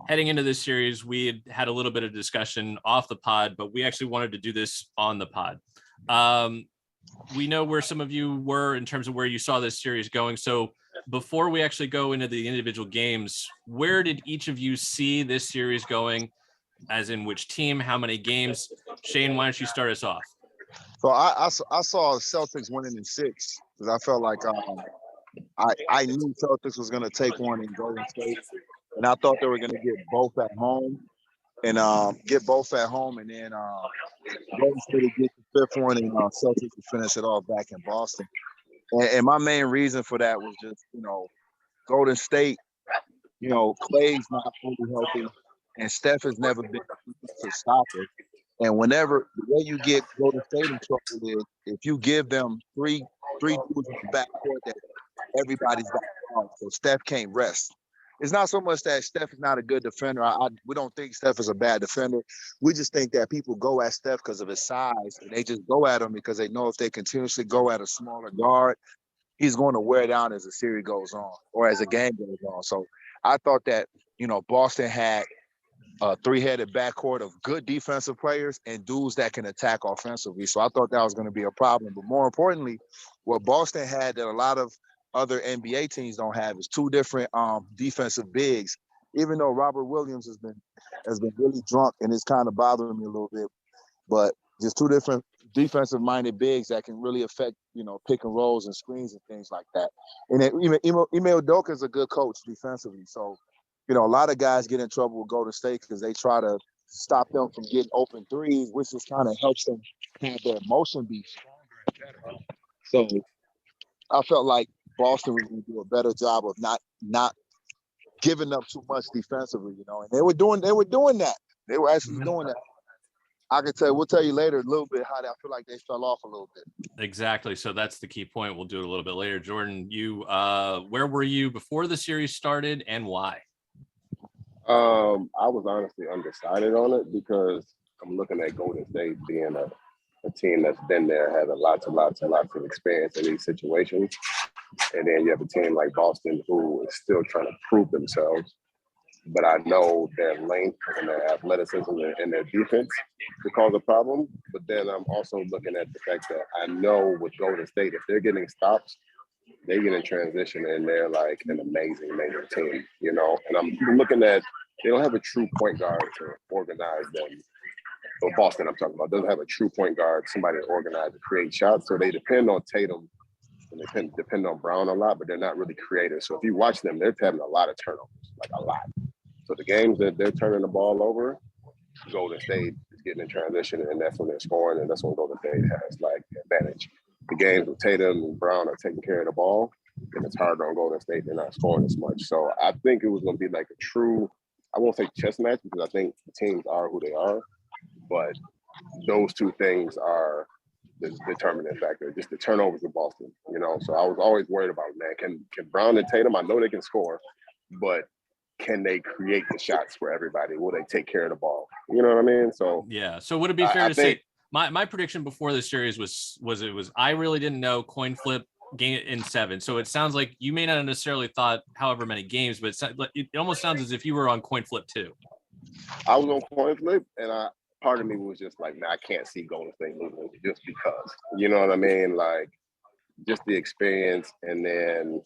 heading into this series, we had a little bit of discussion off the pod, but we actually wanted to do this on the pod. We know where some of you were in terms of where you saw this series going. So before we actually go into the individual games, where did each of you see this series going? As in which team, how many games? Shane, why don't you start us off? So I saw Celtics winning in 6 because I felt like I knew Celtics was going to take one in Golden State, and I thought they were going to get both at home and then Golden State would get the 5th one and Celtics would finish it off back in Boston. And my main reason for that was just, Golden State, Clay's not fully healthy, and Steph has never been to stop it. And whenever the way you get Golden State in trouble is if you give them three dudes in the backcourt that everybody's got, so Steph can't rest. It's not so much that Steph is not a good defender. We don't think Steph is a bad defender. We just think that people go at Steph because of his size, and they just go at him because they know if they continuously go at a smaller guard, he's going to wear down as the series goes on or as the game goes on. So I thought that, Boston had a 3-headed backcourt of good defensive players and dudes that can attack offensively. So I thought that was going to be a problem. But more importantly, what Boston had that a lot of other NBA teams don't have is 2 different defensive bigs. Even though Robert Williams has been really drunk and it's kind of bothering me a little bit, but just 2 different defensive-minded bigs that can really affect, pick and rolls and screens and things like that. And then Ime Udoka is a good coach defensively. So, a lot of guys get in trouble with Golden State because they try to stop them from getting open threes, which just kind of helps them have their motion be stronger and better. So I felt like Boston was going to do a better job of not giving up too much defensively, and they were doing that. They were actually doing that. We'll tell you later a little bit how I feel like they fell off a little bit. Exactly. So that's the key point. We'll do it a little bit later. Giordan, you, where were you before the series started and why? I was honestly undecided on it because I'm looking at Golden State being a team that's been there, has lots of experience in these situations. And then you have a team like Boston who is still trying to prove themselves. But I know their length and their athleticism and their defense could cause a problem. But then I'm also looking at the fact that I know with Golden State, if they're getting stops, they get in transition and they're like an amazing team, And I'm looking at, they don't have a true point guard to organize them. Or Boston, I'm talking about, doesn't have a true point guard, somebody to organize and create shots. So they depend on Tatum and they depend on Brown a lot, but they're not really creative. So if you watch them, they're having a lot of turnovers, like a lot. So the games that they're turning the ball over, Golden State is getting in transition, and that's when they're scoring, and that's when Golden State has like advantage. The games with Tatum and Brown are taking care of the ball, and it's harder on Golden State. They're not scoring as much. So I think it was going to be like a true, I won't say chess match because I think the teams are who they are, but those 2 things are the determining factor. Just the turnovers in Boston, So I was always worried about, man, can Brown and Tatum, I know they can score, but can they create the shots for everybody? Will they take care of the ball? You know what I mean? So yeah. So would it be fair to say my prediction before the series was I really didn't know coin flip game in 7. So it sounds like you may not have necessarily thought however many games, but it almost sounds as if you were on coin flip too. I was on coin flip, and part of me was just like, man, I can't see Golden State losing just because. You know what I mean? Like just the experience, and then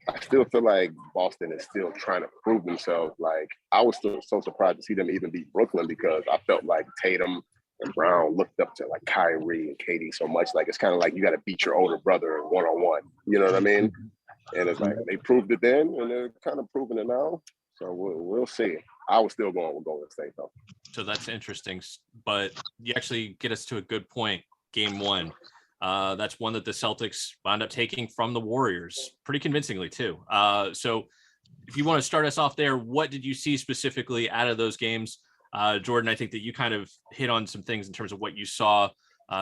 I still feel like Boston is still trying to prove themselves. Like I was still so surprised to see them even beat Brooklyn because I felt like Tatum and Brown looked up to like Kyrie and KD so much. Like it's kind of like you got to beat your older brother one-on-one. You know what I mean? And it's like they proved it then, and they're kind of proving it now. So we'll see. I was still going with Golden State though. So that's interesting, but you actually get us to a good point. Game 1. That's one that the Celtics wound up taking from the Warriors pretty convincingly too. So if you want to start us off there, what did you see specifically out of those games? Giordan, I think that you kind of hit on some things in terms of what you saw.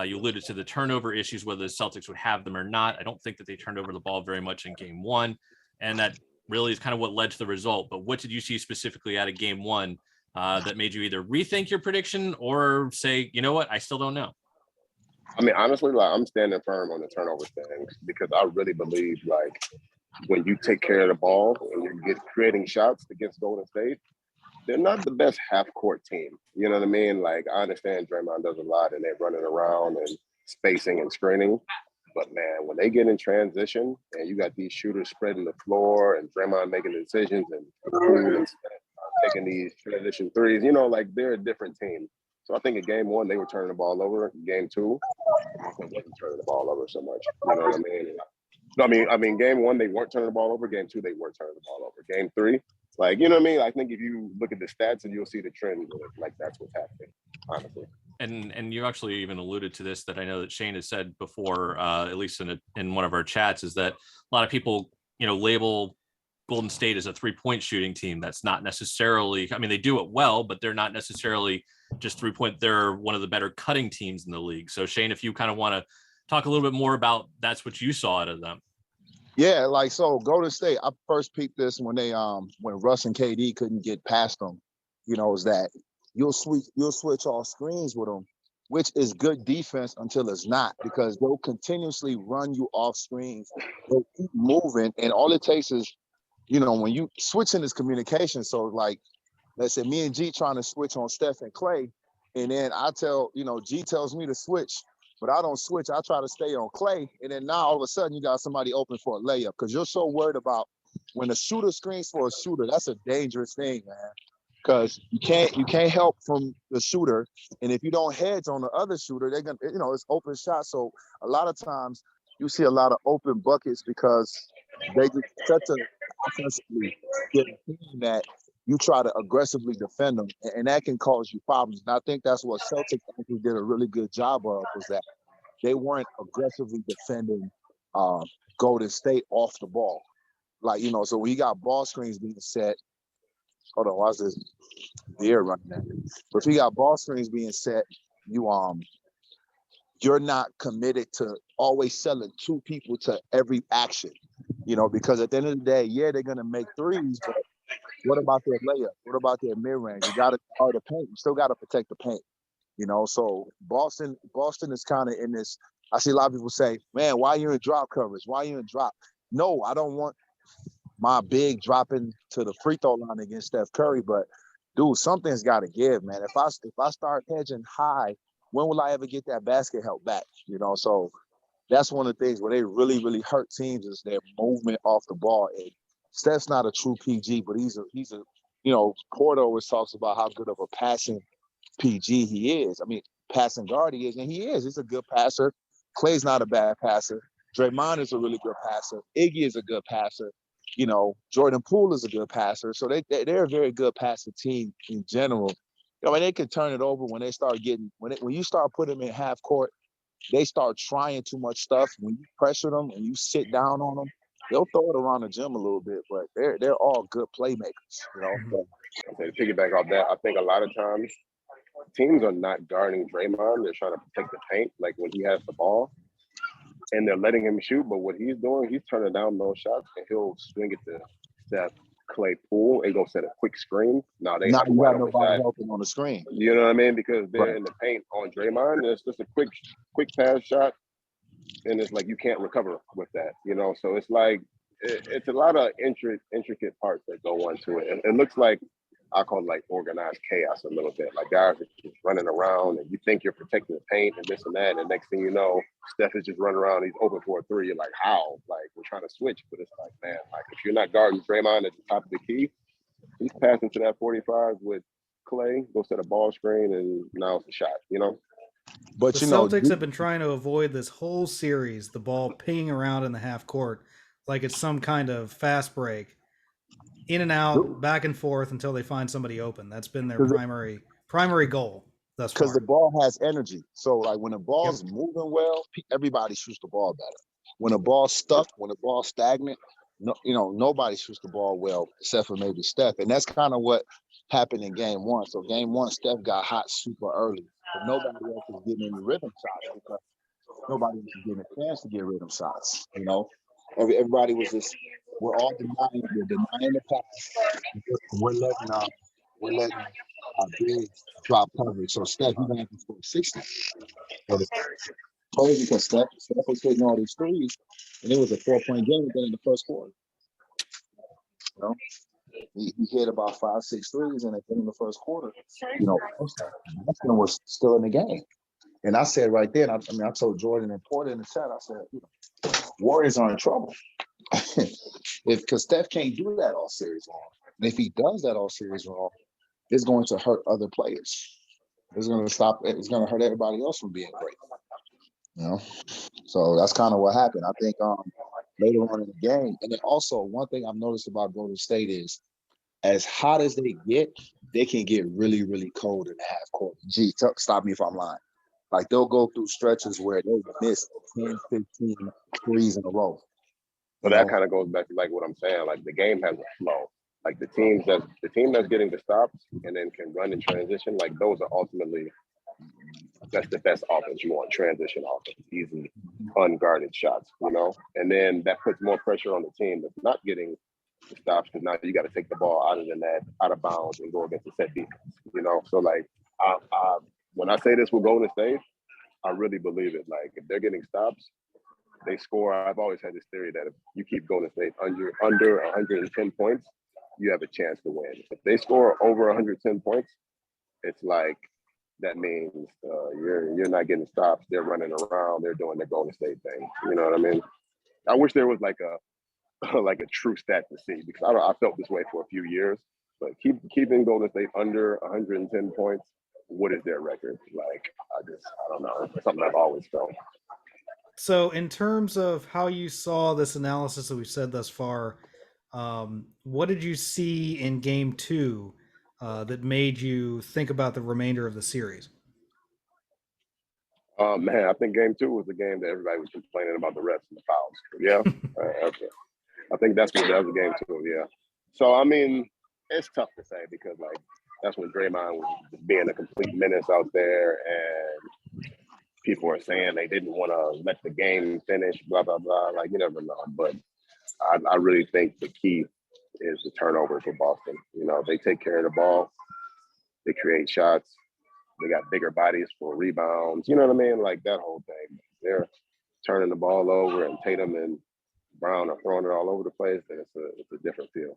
You alluded to the turnover issues, whether the Celtics would have them or not. I don't think that they turned over the ball very much in game 1. And that really is kind of what led to the result. But what did you see specifically out of game 1 that made you either rethink your prediction or say, you know what, I still don't know? I mean, honestly, like I'm standing firm on the turnover things because I really believe like when you take care of the ball and you get creating shots against Golden State, they're not the best half-court team. You know what I mean? Like, I understand Draymond does a lot, and they're running around and spacing and screening. But, man, when they get in transition and you got these shooters spreading the floor and Draymond making decisions and taking these transition threes, you know, like, they're a different team. So I think in game one, they were turning the ball over. In game two, they wasn't turning the ball over so much. You know what I mean? No, I mean, game one, they weren't turning the ball over. Game two, they were turning the ball over. Game three, like, you know what I mean? I think if you look at the stats and you'll see the trend, like, that's what's happening, honestly. And you actually even alluded to this, that I know that Shane has said before, at least in one of our chats, is that a lot of people, you know, label Golden State as a 3-point shooting team. That's not necessarily, I mean, they do it well, but they're not necessarily just 3-point. They're one of the better cutting teams in the league. So Shane, if you kind of want to talk a little bit more about that's what you saw out of them. Yeah, like, so Golden State, I first peeped this when when Russ and KD couldn't get past them, you know, is that you'll switch off screens with them, which is good defense until it's not, because they'll continuously run you off screens. They'll keep moving, and all it takes is, you know, when you switching is communication. So, like, let's say me and G trying to switch on Steph and Clay, and then I tell, you know, G tells me to switch, but I don't switch. I try to stay on Clay, and then now all of a sudden you got somebody open for a layup, because you're so worried about when a shooter screens for a shooter. That's a dangerous thing, man, because you can't help from the shooter, and if you don't hedge on the other shooter, they're gonna, you know, it's open shot. So a lot of times you see a lot of open buckets because they just such a offensively good team that you try to aggressively defend them, and that can cause you problems. And I think that's what Celtics actually did a really good job of, was that they weren't aggressively defending Golden State off the ball. Like, you know, so when you got ball screens being set, hold on, why's this beer running at me? But if you got ball screens being set, you're not committed to always selling two people to every action, you know, because at the end of the day, yeah, they're gonna make threes, but what about their layup? What about their mid-range? You got to guard the paint. You still got to protect the paint, you know? So Boston is kind of in this. I see a lot of people say, man, why are you in drop coverage? Why are you in drop? No, I don't want my big dropping to the free throw line against Steph Curry, but dude, something's got to give, man. If I start hedging high, when will I ever get that basket help back? You know, so that's one of the things where they really, really hurt teams, is their movement off the ball. And Steph's not a true PG, but he's a, you know, Porter always talks about how good of a passing PG he is. I mean, passing guard he is, and he is. He's a good passer. Clay's not a bad passer. Draymond is a really good passer. Iggy is a good passer. You know, Jordan Poole is a good passer. So they're a very good passing team in general. You know, and they can turn it over when they start getting, when you start putting them in half court, they start trying too much stuff. When you pressure them and you sit down on them, they'll throw it around the gym a little bit, but they're all good playmakers, you know. Okay, to piggyback off that, I think a lot of times teams are not guarding Draymond. They're trying to protect the paint, like when he has the ball, and they're letting him shoot. But what he's doing, he's turning down those shots, and he'll swing it to Steph, Clay, Poole, and go set a quick screen. Now they have you got nobody helping on the screen. You know what I mean? Because they're in the paint on Draymond. It's just a quick pass shot, and it's like you can't recover with that. You know, so it's like it's a lot of intricate parts that go into it, and it looks like, I call it like organized chaos a little bit. Like guys are just running around, and you think you're protecting the paint and this and that, and next thing you know, Steph is just running around. He's open for a three. You're like, how? Like, we're trying to switch, but it's like, man, like if you're not guarding Draymond at the top of the key, he's passing to that 45 with Clay, go set a ball screen, and now it's a shot. You know. But the Celtics have been trying to avoid this whole series, the ball pinging around in the half court like it's some kind of fast break. In and out, back and forth until they find somebody open. That's been their primary goal thus far. Because the ball has energy. So, like, when the ball's moving well, everybody shoots the ball better. When the ball's stuck, when the ball's stagnant, nobody shoots the ball well except for maybe Steph. And that's kind of what happened in game one. So game one, Steph got hot super early. But nobody else was getting any rhythm shots because nobody was getting a chance to get rhythm shots. You know, everybody was just, we're all denying the pass. We're letting bigs drop coverage. So Steph, you're gonna have to score 60. So totally because Steph was hitting all these threes, and it was a 4-point game within the first quarter. You know? He hit about 5-6 threes, and at the end of the first quarter, Boston was still in the game. And I said right there, I told Giordan and Porter in the chat, I said, Warriors are in trouble. Because Steph can't do that all series long. And if he does that all series long, it's going to hurt other players. It's going to hurt everybody else from being great. So that's kind of what happened. I think later on in the game, and then also one thing I've noticed about Golden State is as hot as they can get really, really cold in the half court. Gee, stop me if I'm lying. Like they'll go through stretches where they'll miss 10, 15 threes in a row. So that kind of goes back to like what I'm saying. Like the game has a flow. Like the team that's getting the stops and then can run in transition. Like those are ultimately that's the best offense you want. Transition offense, easy, unguarded shots. And then that puts more pressure on the team that's not getting the stops because now you got to take the ball out of the net, out of bounds, and go against the set defense. So like when I say this with Golden State, I really believe it. Like if they're getting stops, they score. I've always had this theory that if you keep Golden State under 110 points, you have a chance to win. If they score over 110 points, it's like that means you're not getting stops. They're running around. They're doing the Golden State thing. You know what I mean? I wish there was like a true stat to see because I felt this way for a few years. But keeping Golden State under 110 points. What is their record? Like I don't know. It's something I've always felt. So in terms of how you saw this analysis that we've said thus far, what did you see in game 2 that made you think about the remainder of the series? Man, I think game 2 was the game that everybody was complaining about the refs and the fouls. Yeah, okay. I think that was game 2. Yeah. So I mean, it's tough to say because like that's when Draymond was just being a complete menace out there, and people are saying they didn't want to let the game finish. Blah blah blah. Like you never know, but I really think the key is the turnover for Boston. They take care of the ball, they create shots, they got bigger bodies for rebounds. You know what I mean? Like that whole thing. They're turning the ball over, and Tatum and Brown are throwing it all over the place. Then it's a different feel.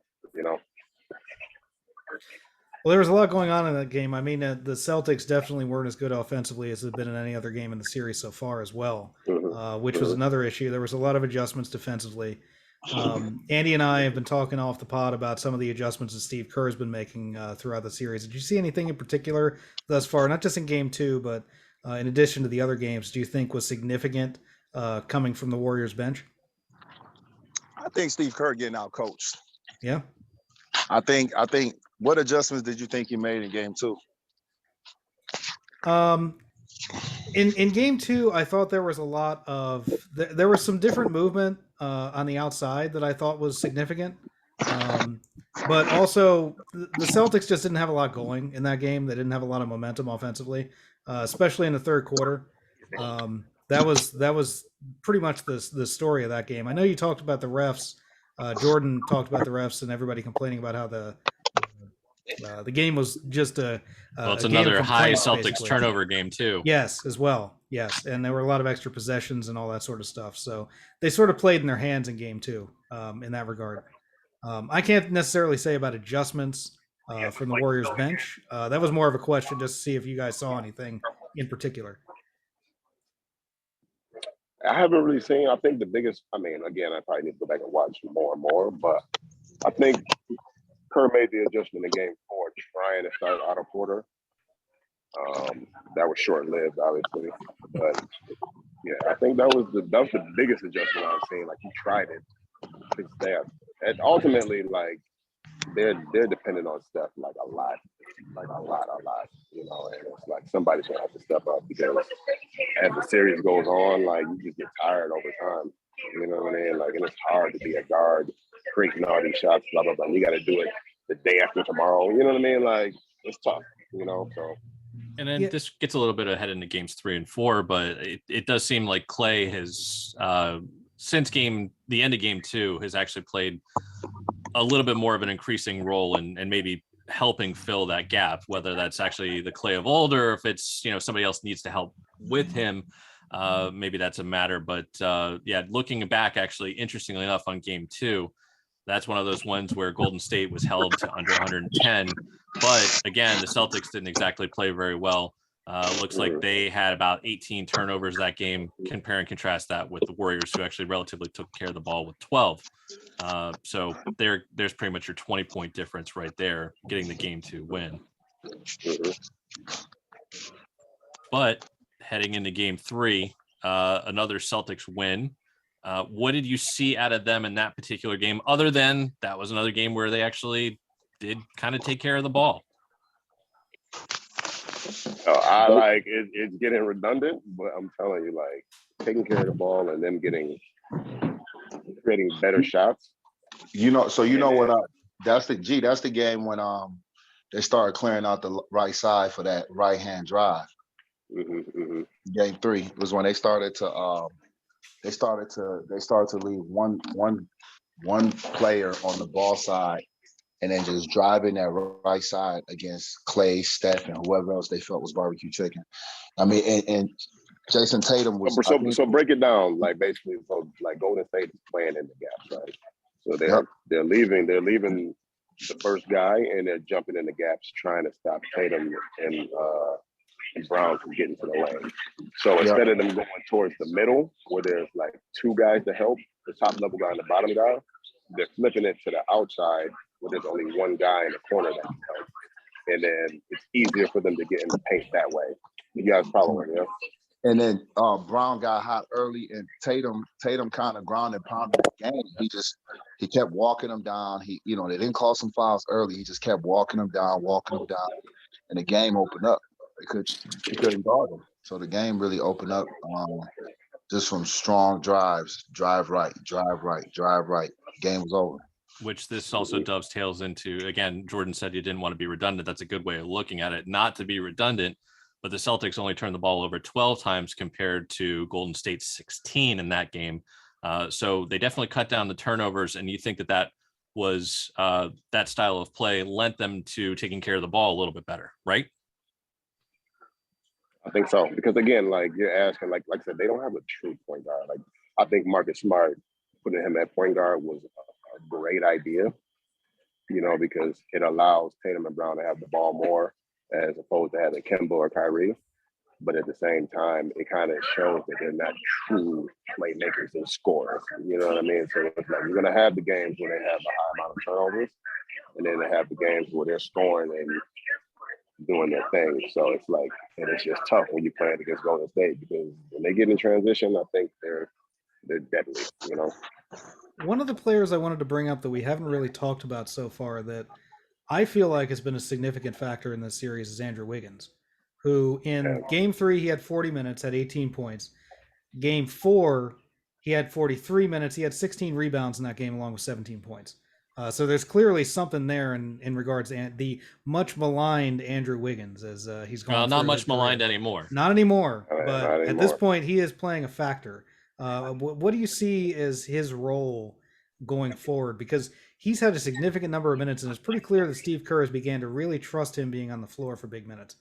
Well, there was a lot going on in that game. I mean, the Celtics definitely weren't as good offensively as they've been in any other game in the series so far as well, which was another issue. There was a lot of adjustments defensively. Andy and I have been talking off the pod about some of the adjustments that Steve Kerr has been making throughout the series. Did you see anything in particular thus far, not just in game 2, but in addition to the other games, do you think was significant coming from the Warriors bench? I think Steve Kerr getting out coached. Yeah. I think what adjustments did you think he made in game 2? In game 2, I thought there was a lot of there was some different movement on the outside that I thought was significant. But also the Celtics just didn't have a lot going in that game. They didn't have a lot of momentum offensively, especially in the third quarter. That was pretty much the story of that game. I know you talked about the refs. Giordan talked about the refs and everybody complaining about how the game was just it's another high Celtics basically. Turnover game too. Yes, as well. Yes, and there were a lot of extra possessions and all that sort of stuff. So they sort of played in their hands in game 2 in that regard. I can't necessarily say about adjustments from the Warriors bench. That was more of a question just to see if you guys saw anything in particular. I haven't really seen. I think the biggest. I mean, again, I probably need to go back and watch more and more. But I think Kerr made the adjustment in game 4, trying to start Otto Porter. That was short-lived, obviously, but yeah, I think that was the biggest adjustment I've seen. Like he tried it, his staff, and ultimately, like they're dependent on Steph like a lot. And it's like somebody's gonna have to step up because as the series goes on, like you just get tired over time. You know what I mean? Like, and it's hard to be a guard, creating all these shots, blah blah blah. You got to do it the day after tomorrow. You know what I mean? Like it's tough. So. And then this gets a little bit ahead into games 3 and 4, but it does seem like Clay has since the end of game 2 has actually played a little bit more of an increasing role and maybe helping fill that gap, whether that's actually the Clay of old or if it's, somebody else needs to help with him. Maybe that's a matter, but looking back, actually, interestingly enough, on game 2, That's one of those ones where Golden State was held to under 110. But again, the Celtics didn't exactly play very well. Looks like they had about 18 turnovers that game. Compare and contrast that with the Warriors, who actually relatively took care of the ball with 12. So there's pretty much your 20-point difference right there, getting the game to win. But heading into game 3, another Celtics win. What did you see out of them in that particular game, other than that was another game where they actually did kind of take care of the ball? I like it, it's getting redundant, but I'm telling you, like, taking care of the ball and them creating better shots. That's the game when they started clearing out the right side for that right hand drive. Game 3 was when they started to leave one player on the ball side and then just driving that right side against Clay, Steph, and whoever else they felt was barbecue chicken. I mean, and Jason Tatum was. So break it down, like basically, so like Golden State is playing in the gaps, right? So they're leaving the first guy and they're jumping in the gaps, trying to stop Tatum and Brown from getting to the lane. So instead of them going towards the middle, where there's like 2 guys to help, the top level guy and the bottom guy, they're flipping it to the outside where there's only 1 guy in the corner that can help. And then it's easier for them to get in the paint that way. You guys follow me, yeah? And then Brown got hot early, and Tatum kind of grounded pounded the game. He kept walking them down. They didn't call some fouls early. He just kept walking them down, and the game opened up. He couldn't guard them. So the game really opened up just from strong drives, drive right. Game was over. Which this also dovetails into, again, Giordan said you didn't want to be redundant. That's a good way of looking at it. Not to be redundant, but the Celtics only turned the ball over 12 times compared to Golden State's 16 in that game. So they definitely cut down the turnovers, and you think that was that style of play lent them to taking care of the ball a little bit better, right? I think so, because again, like you're asking, like I said, they don't have a true point guard. Like I think Marcus Smart putting him at point guard was a great idea, because it allows Tatum and Brown to have the ball more as opposed to having Kemba or Kyrie. But at the same time, it kind of shows that they're not true playmakers and scorers. You know what I mean? So it's like you're going to have the games where they have a high amount of turnovers, and then they have the games where they're scoring and doing their thing. So it's like, and it's just tough when you're playing against Golden State, because when they get in transition, I think they're deadly, One of the players I wanted to bring up that we haven't really talked about so far that I feel like has been a significant factor in this series is Andrew Wiggins, who in game 3, he had 40 minutes, had 18 points. Game 4, he had 43 minutes. He had 16 rebounds in that game along with 17 points. So there's clearly something there in regards to the much maligned Andrew Wiggins as he's going. Not much maligned anymore. Not anymore. But not anymore. At this point, he is playing a factor. What do you see as his role going forward? Because he's had a significant number of minutes, and it's pretty clear that Steve Kerr has began to really trust him being on the floor for big minutes.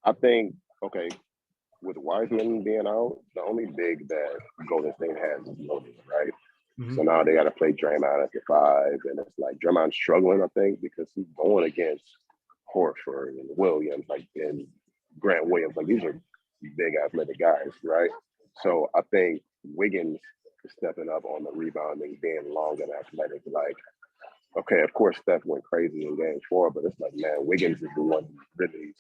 I think, with Wiseman being out, the only big that Golden State has is Looney, right? Mm-hmm. So now they got to play Draymond at the 5, and it's like Draymond's struggling, I think, because he's going against Horford and Williams, and Grant Williams. Like, these are big athletic guys, right? So I think Wiggins is stepping up on the rebounding, being long and athletic. Like, of course, Steph went crazy in game 4, but it's like, man, Wiggins is the one who really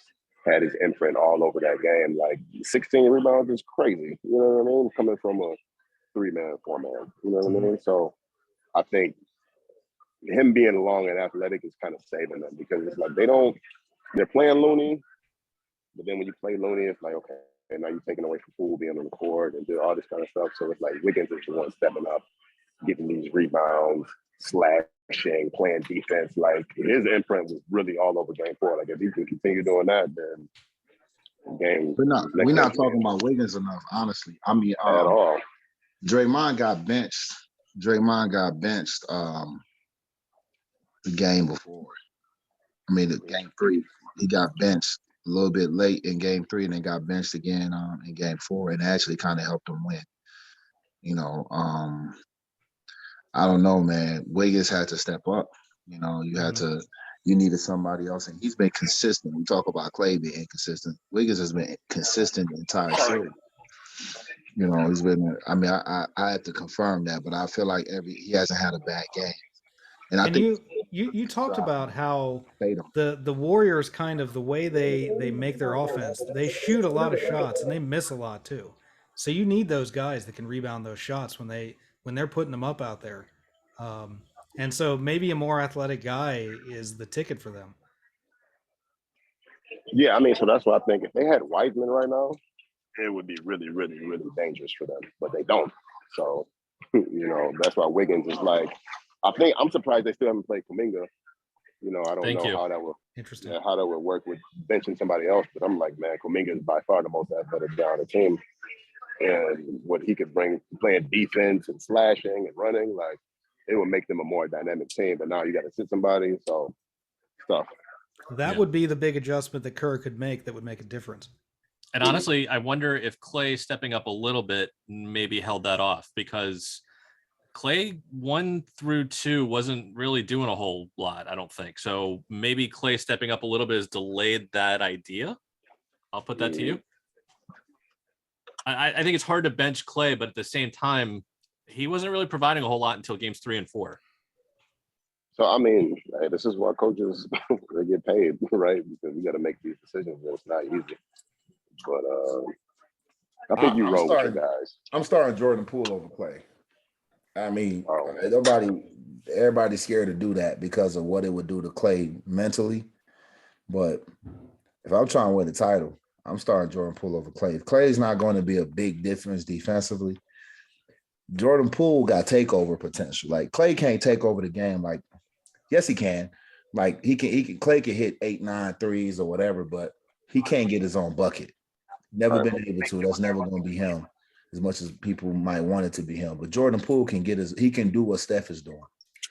had his imprint all over that game. Like, 16 rebounds is crazy. You know what I mean? Coming from a 3-man, 4-man. You know what I mean? So I think him being long and athletic is kind of saving them, because it's like they're playing Looney, but then when you play Looney, it's like, okay, and now you're taking away from Poole being on the court and do all this kind of stuff. So it's like Wiggins is the one stepping up, getting these rebounds, slashing, playing defense. Like, his imprint was really all over game 4. Like, if he can continue doing that, then game. We're not talking about Wiggins enough, honestly. I mean, at all. Draymond got benched. The game before. The game 3, he got benched a little bit late in game 3, and then got benched again in game 4, and actually kind of helped them win. I don't know, man. Wiggins had to step up. You know, you needed somebody else, and he's been consistent. We talk about Clay being inconsistent. Wiggins has been consistent the entire series. You know, he's been. I mean, I have to confirm that, but I feel like he hasn't had a bad game. And I think you talked about how the Warriors kind of the way they make their offense, they shoot a lot of shots and they miss a lot too. So you need those guys that can rebound those shots when they're putting them up out there. And so maybe a more athletic guy is the ticket for them. Yeah, I mean, so that's what I think. If they had Wiseman right now, it would be really, really, really dangerous for them. But they don't. So, you know, that's why Wiggins is like. I'm surprised they still haven't played Kuminga. You know, I don't know how that would how that would work with benching somebody else. But I'm like, man, Kuminga is by far the most athletic guy on the team, and what he could bring playing defense and slashing and running, like it would make them a more dynamic team. But now you got to sit somebody, so stuff. That would be the big adjustment that Kerr could make that would make a difference. And honestly, I wonder if Clay stepping up a little bit maybe held that off, because Clay 1 through 2 wasn't really doing a whole lot, I don't think. So maybe Clay stepping up a little bit has delayed that idea. I'll put that to you. I think it's hard to bench Clay, but at the same time, he wasn't really providing a whole lot until games 3 and 4. So, I mean, hey, this is why coaches they get paid, right? Because we got to make these decisions, and it's not easy. But I think you roll with your guys. I'm starting Jordan Poole over Clay. I mean, everybody's scared to do that because of what it would do to Clay mentally. But if I'm trying to win the title, I'm starting Jordan Poole over Clay. If Clay's not going to be a big difference defensively, Jordan Poole got takeover potential. Like Clay can't take over the game. Like, yes, he can. Like Clay can hit 8-9 threes or whatever, but he can't get his own bucket. Never been able to. That's never going to be him. As much as people might want it to be him. But Jordan Poole can do what Steph is doing.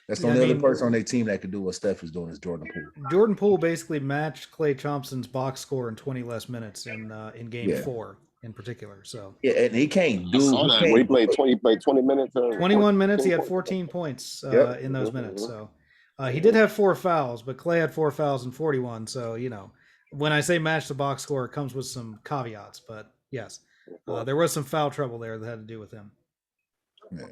That's the only other person on their team that can do what Steph is doing is Jordan Poole. Jordan Poole basically matched Klay Thompson's box score in 20 less minutes in game 4 in particular. So and he can't do he played 20 minutes. 21 minutes, he had 14 points in those minutes. So he did have 4 fouls, but Klay had 4 fouls and 41. So, you know, when I say match the box score, it comes with some caveats, but yes. There was some foul trouble there that had to do with him. Yeah.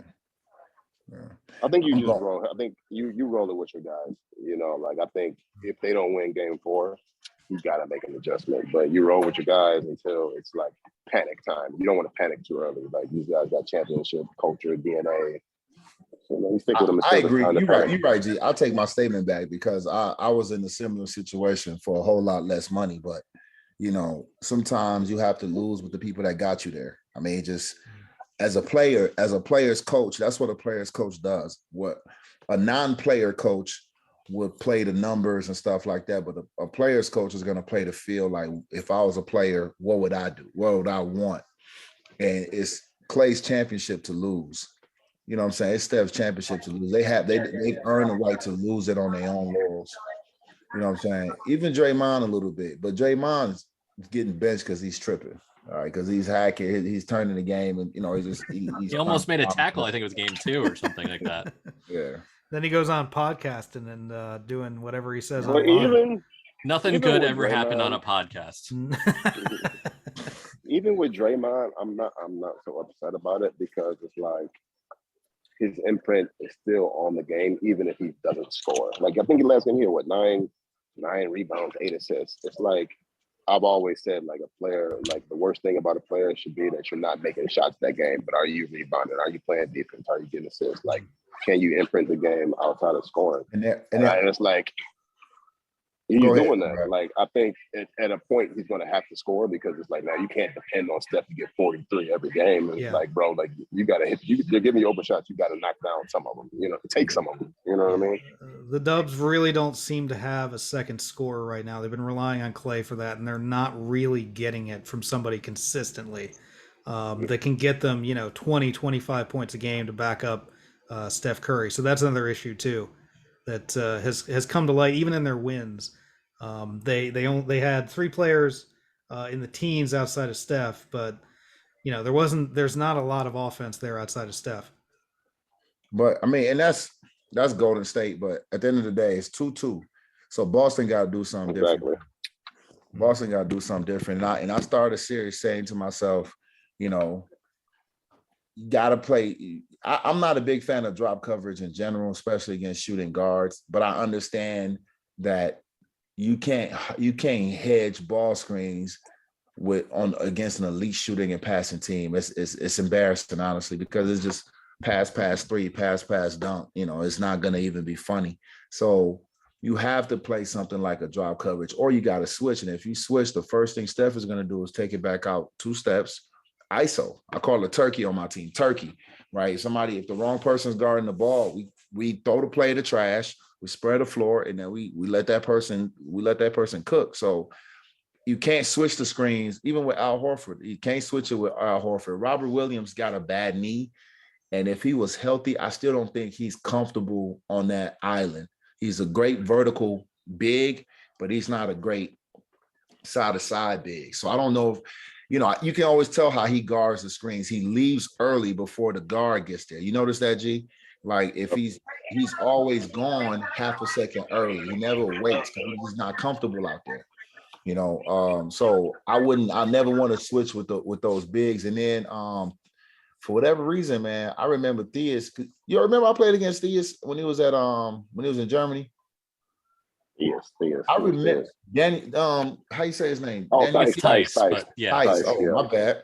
I think you just roll. I think you roll it with your guys. You know, like I think if they don't win game 4, you gotta make an adjustment. But you roll with your guys until it's like panic time. You don't want to panic too early. Like these guys got championship culture, DNA. So, you stick with them. I agree. You're right, G. I'll take my statement back because I was in a similar situation for a whole lot less money, but you know, sometimes you have to lose with the people that got you there. I mean, just as a player's coach, that's what a player's coach does. What a non-player coach would play the numbers and stuff like that, but a player's coach is going to play the field. Like, if I was a player, what would I do? What would I want? And it's Clay's championship to lose. You know what I'm saying? It's Steph's championship to lose. They've earned the right to lose it on their own laurels. You know what I'm saying? Even Draymond a little bit, but Draymond's getting benched because he's tripping. All right, because he's hacking, he's turning the game, and you know, he almost made a tackle. I think it was game 2 or something like that. Yeah. Then he goes on podcasting and doing whatever he says. Nothing good ever happened on a podcast. Even with Draymond, I'm not so upset about it because it's like his imprint is still on the game, even if he doesn't score. Like I think he last game here, 9 rebounds, 8 assists. It's like I've always said, like a player, like the worst thing about a player should be that you're not making shots that game, but are you rebounding? Are you playing defense? Are you getting assists? Like, can you imprint the game outside of scoring? And it's like, he's doing that. Right. Like, I think at a point he's going to have to score because it's like, now you can't depend on Steph to get 43 every game. And it's like, bro, like you got to hit, you're giving you open shots. You got to knock down some of them, you know, take some of them. You know what I mean? The Dubs really don't seem to have a second scorer right now. They've been relying on Clay for that, and they're not really getting it from somebody consistently that can get them, you know, 20, 25 points a game to back up Steph Curry. So that's another issue too that has come to light even in their wins. They had 3 players in the teens outside of Steph, but you know there's not a lot of offense there outside of Steph. But I mean, and that's Golden State. But at the end of the day, it's 2-2. So Boston got to do something different. Exactly. Boston got to do something different. And I started a series saying to myself, you know, you got to play. I'm not a big fan of drop coverage in general, especially against shooting guards. But I understand that you can't hedge ball screens against an elite shooting and passing team. It's embarrassing, honestly, because it's just pass, three, pass, dunk. You know, it's not going to even be funny. So you have to play something like a drop coverage, or you got to switch. And if you switch, the first thing Steph is going to do is take it back out 2 steps. ISO. I call it turkey on my team. Turkey, right? Somebody, if the wrong person's guarding the ball, we throw the play to the trash, we spread the floor, and then we let that person cook. So you can't switch the screens, even with Al Horford. You can't switch it with Al Horford. Robert Williams got a bad knee, and if he was healthy, I still don't think he's comfortable on that island. He's a great vertical big, but he's not a great side-to-side big. So I don't know if, you know, you can always tell how he guards the screens. He leaves early before the guard gets there. You notice that, G? Like if he's always gone half a second early. He never waits because he's not comfortable out there. You know, so I never want to switch with those bigs. And then for whatever reason, man, I remember Theus. You remember I played against Theus when he was in Germany? Yes. I remember Danny. How you say his name? Oh, Danny Tice. Yeah. Tice. Oh, yeah. my bad.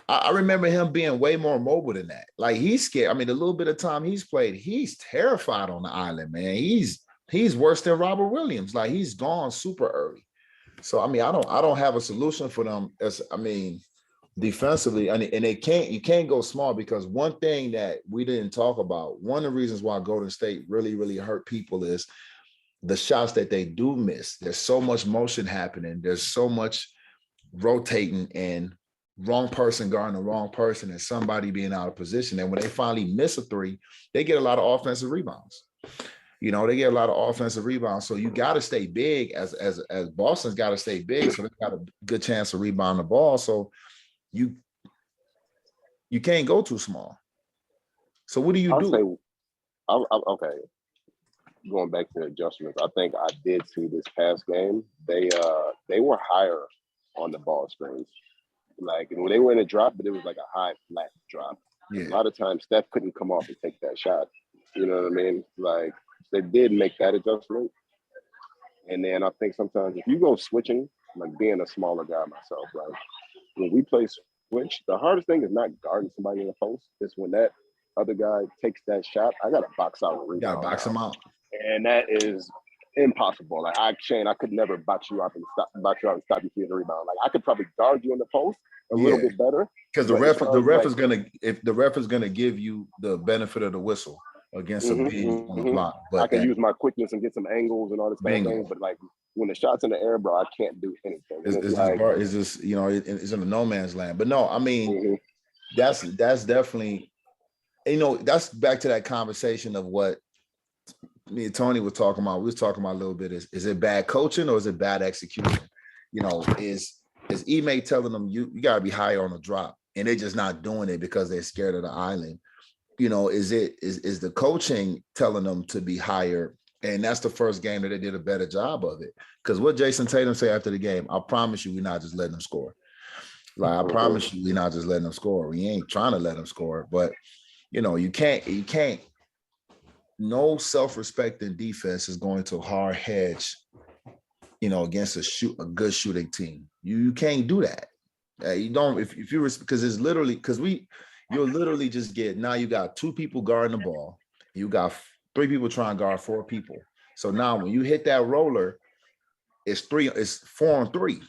I remember him being way more mobile than that. Like he's scared. I mean, the little bit of time he's played, he's terrified on the island, man. He's worse than Robert Williams. Like he's gone super early. So I mean, I don't have a solution for them. Defensively, and you can't go small, because one thing that we didn't talk about, one of the reasons why Golden State really, really hurt people is the shots that they do miss. There's so much motion happening. There's so much rotating and wrong person guarding the wrong person and somebody being out of position. And when they finally miss a 3, they get a lot of offensive rebounds. You know, they get a lot of offensive rebounds. So you got to stay big as Boston's got to stay big. So they've got a good chance to rebound the ball. So you can't go too small. So what do you do? Okay. Going back to the adjustments, I think I did see this past game. They were higher on the ball screens. Like when they were in a drop, but it was like a high flat drop. Yeah. A lot of times Steph couldn't come off and take that shot. You know what I mean? Like they did make that adjustment. And then I think sometimes if you go switching, like being a smaller guy myself, like when we play switch, the hardest thing is not guarding somebody in the post. It's when that other guy takes that shot, I got to box out a rebound. You got to box him out. And that is impossible. Like Shane, I could never box you out and stop you from the rebound. Like I could probably guard you in the post a little bit better. Because the ref is gonna give you the benefit of the whistle against a big on the block. But I can use my quickness and get some angles and all this kind of thing. But like when the shot's in the air, bro, I can't do anything. It's just you know, it's in a no man's land. But no, I mean that's definitely, you know, that's back to that conversation of what me and Tony were talking about. We was talking about a little bit. Is it bad coaching or is it bad execution? You know, is Ime telling them you got to be higher on the drop, and they're just not doing it because they're scared of the island? You know, is the coaching telling them to be higher? And that's the first game that they did a better job of it. Because what Jason Tatum say after the game, I promise you, we're not just letting them score. Like I promise you, we're not just letting them score. We ain't trying to let them score, but you know, you can't. No self-respecting defense is going to hard hedge, you know, against a good shooting team. You can't do that. You don't if you because it's literally you'll literally just get, now you got 2 people guarding the ball, you got 3 people trying to guard 4 people. So now when you hit that roller, it's 4 on 3.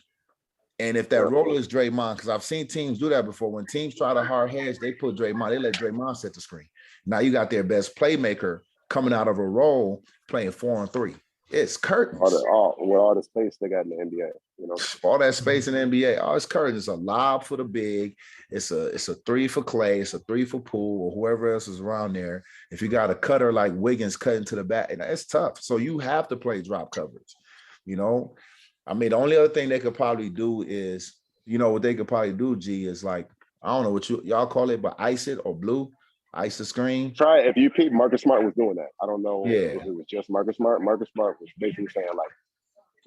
And if that roller is Draymond, because I've seen teams do that before. When teams try to hard hedge, they let Draymond set the screen. Now you got their best playmaker coming out of a roll playing 4 on 3. It's curtains. With all the space they got in the NBA, you know, all that space in the NBA. Oh, it's curtains. It's a lob for the big. It's a 3 for Clay. It's a 3 for Poole or whoever else is around there. If you got a cutter like Wiggins cutting to the back, and it's tough. So you have to play drop coverage. You know, I mean, the only other thing they could probably do is, you know, what they could probably do, G, is like, I don't know what y'all call it, but ice it or blue. Ice the screen. Try it. If you peep, Marcus Smart was doing that. I don't know Yeah. if it was just Marcus Smart. Marcus Smart was basically saying like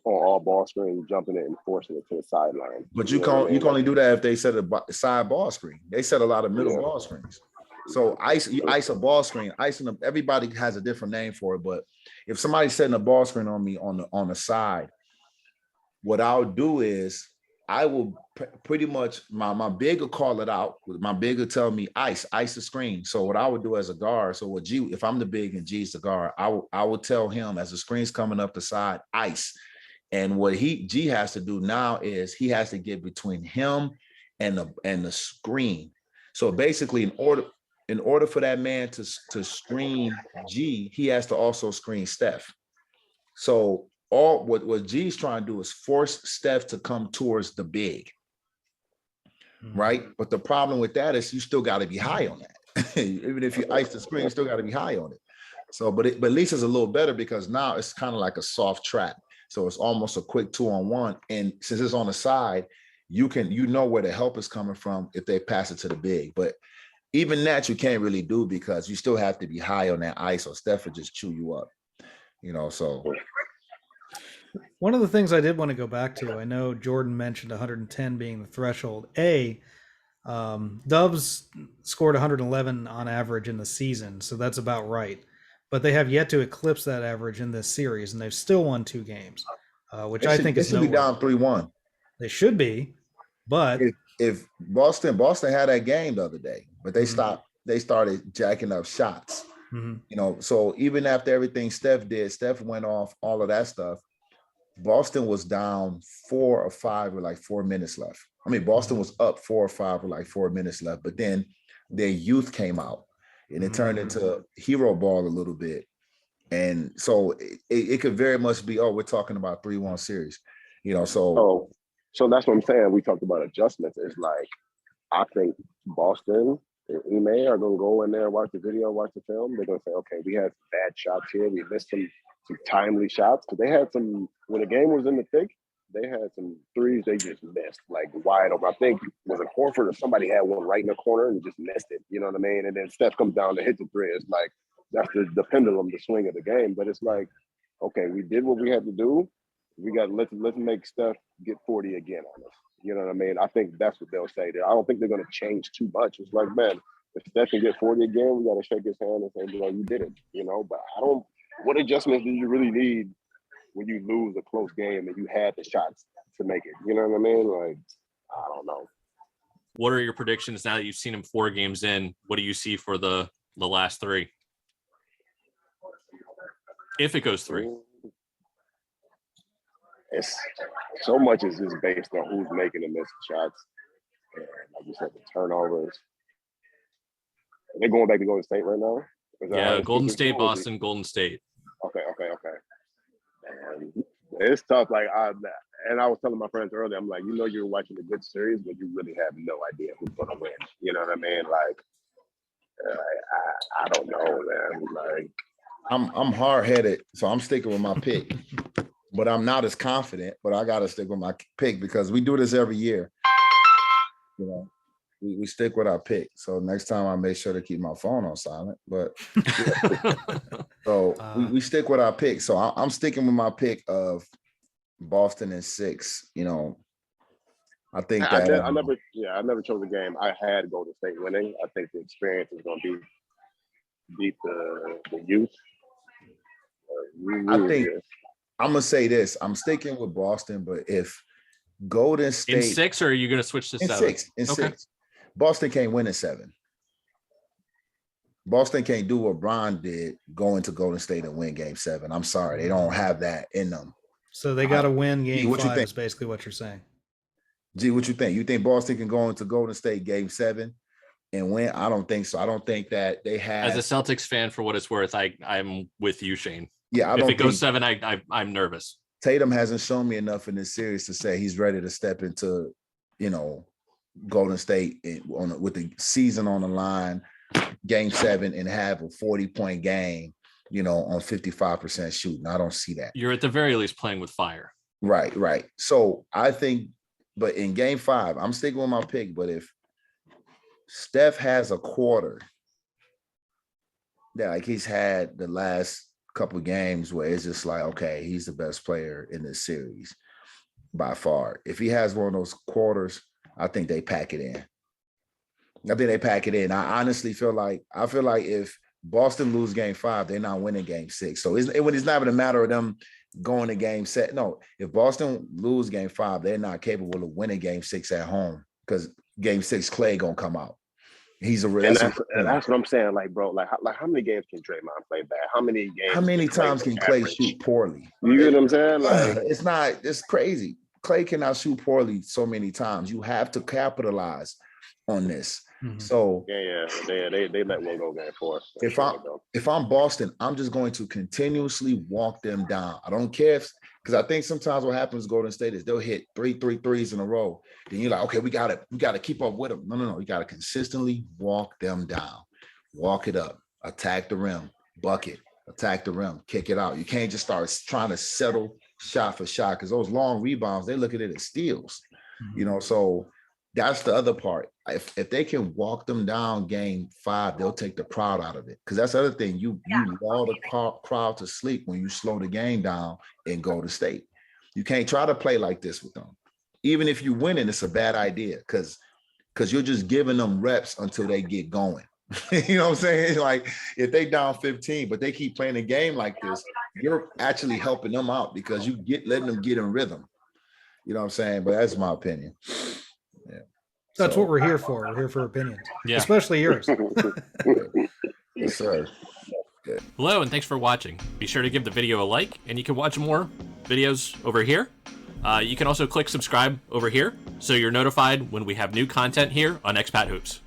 on all ball screen, jumping it and forcing it to the sideline. But you can only do that if they set a side ball screen. They set a lot of middle ball screens. So you ice a ball screen. Icing them. Everybody has a different name for it. But if somebody's setting a ball screen on me on the side, what I'll do is I will pretty much my big will call it out. My big will tell me ice the screen. So what I would do as a guard, so what G, if I'm the big and G's the guard, I will tell him as the screen's coming up the side, ice. And what G has to do now is he has to get between him and the screen. So basically, in order for that man to screen G, he has to also screen Steph. So what G's trying to do is force Steph to come towards the big, right? But the problem with that is you still got to be high on that. Even if you ice the screen, you still got to be high on it. So, but at least it's a little better because now it's kind of like a soft trap. So it's almost a quick 2-on-1. And since it's on the side, you know where the help is coming from if they pass it to the big. But even that you can't really do because you still have to be high on that ice or Steph will just chew you up. So. One of the things I did want to go back to, I know Giordan mentioned 110 being the threshold. Dubs scored 111 on average in the season, so that's about right. But they have yet to eclipse that average in this series, and they've still won 2 games, which I think is noteworthy. They should be down 3-1. They should be, but if Boston had that game the other day, but they stopped. They started jacking up shots. So even after everything Steph did, Steph went off, all of that stuff. Boston was down 4 or 5 with like 4 minutes left. I mean, Boston was up 4 or 5 with like 4 minutes left, but then their youth came out and it turned into hero ball a little bit. And so it could very much be, we're talking about 3-1 series, so. So that's what I'm saying. We talked about adjustments. It's like, I think Boston and Ime are going to go in there, watch the video, watch the film. They're going to say, okay, we had bad shots here. We missed some timely shots. Because they had some, when the game was in the thick, they had some threes they just missed, like wide open. I think was it Horford or somebody had one right in the corner and just missed it. You know what I mean? And then Steph comes down to hit the three. It's like, that's the pendulum, the swing of the game. But it's like, okay, we did what we had to do. We got let's make Steph get 40 again on us. You know what I mean? I think that's what they'll say. I don't think they're going to change too much. It's like, man, if Steph can get 40 again, we got to shake his hand and say, you did it. But what adjustments do you really need when you lose a close game and you had the shots to make it? You know what I mean? Like, I don't know. What are your predictions now that you've seen him 4 games in? What do you see for the last 3? If it goes 3. It's so much is just based on who's making the missed shots. And like you said, the turnovers. They're going back to Golden State right now? Yeah, Golden State, Boston, Golden State. Okay. And it's tough. Like I was telling my friends earlier, I'm like, you're watching a good series, but you really have no idea who's gonna win. You know what I mean? Like, I don't know, man. Like, I'm hard-headed, so I'm sticking with my pick. But I'm not as confident, but I got to stick with my pick because we do this every year. We stick with our pick. So next time I make sure to keep my phone on silent, but so we stick with our pick. So I'm sticking with my pick of Boston in 6. I think that I never chose a game. I had Golden State winning. I think the experience is going to beat the youth. I think I'm gonna say this. I'm sticking with Boston, but if Golden State in 6, or are you gonna switch to 7? In 6. Boston can't win in 7. Boston can't do what Bron did, go into Golden State and win game 7. I'm sorry. They don't have that in them. So they got to win game 5 is think? basically what you're saying. G, what you think? You think Boston can go into Golden State game 7 and win? I don't think so. I don't think that they have. As a Celtics fan, for what it's worth, I'm with you, Shane. Yeah, if it goes 7, I'm nervous. Tatum hasn't shown me enough in this series to say he's ready to step into, Golden State with the season on the line, game 7, and have a 40-point game, on 55% shooting. I don't see that. You're at the very least playing with fire. Right. So I think, but in game 5, I'm sticking with my pick. But if Steph has a quarter Yeah, like he's had the last couple games where it's just like, okay, he's the best player in this series by far. If he has one of those quarters, I think they pack it in. I honestly feel like if Boston lose game 5, they're not winning game 6. So it's not even a matter of them going to game 7. No, if Boston lose game 5, they're not capable of winning game 6 at home because game 6, Clay gonna come out. He's a real. And that's what I'm saying. Like, bro, how many games can Draymond play bad? How many times can Clay shoot poorly? You get what I'm saying? Like, it's crazy. Clay cannot shoot poorly so many times. You have to capitalize on this. Mhm. So they let one go game 4. If I'm Boston, I'm just going to continuously walk them down. I don't care because I think sometimes what happens with Golden State is they'll hit 3 threes in a row. Then you're like, okay, we gotta keep up with them. No. You gotta consistently walk them down, walk it up, attack the rim, bucket, attack the rim, kick it out. You can't just start trying to settle shot for shot because those long rebounds, they look at it as steals. Mhm. So that's the other part. If they can walk them down game 5, they'll take the crowd out of it. Because that's the other thing. You lull the crowd to sleep when you slow the game down and go to state. You can't try to play like this with them. Even if you win it, it's a bad idea because you're just giving them reps until they get going. You know what I'm saying? Like if they down 15, but they keep playing a game like this, you're actually helping them out because you letting them get in rhythm. You know what I'm saying? But that's my opinion. Yeah. That's what we're here for. We're here for opinions, Yeah. especially yours. Yes, sir. Hello, and thanks for watching. Be sure to give the video a like, and you can watch more videos over here. You can also click subscribe over here so you're notified when we have new content here on Expat Hoops.